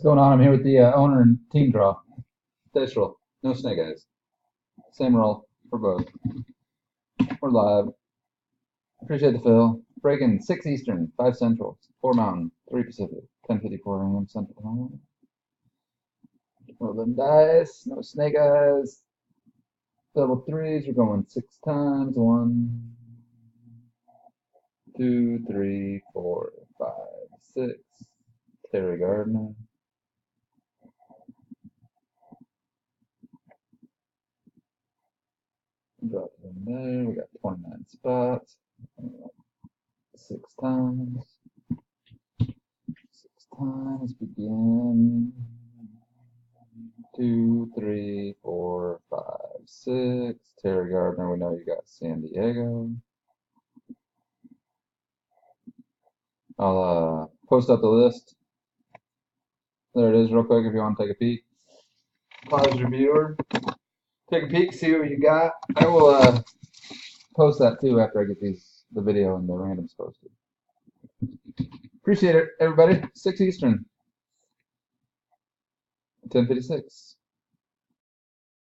What's going on? I'm here with the owner and team draw. Dice roll. No snake eyes. Same roll for both. We're live. Appreciate the fill. Breaking 6 Eastern, 5 Central, 4 Mountain, 3 Pacific, 10:54 a.m. Central. Roll them dice. No snake eyes. Double threes. We're going 6 times. 1, 2, 3, 4, 5, 6. Terry Gardner. Drop it in there. We got 29 spots. 6 times. 6 times. Begin. 2, 3, 4, 5, 6. Terry Gardner, we know you got San Diego. I'll post up the list. There it is, real quick, if you want to take a peek. Pause your viewer. Take a peek, see what you got. I will post that too after I get the video and the randoms posted. Appreciate it, everybody. 6 Eastern. 10:56.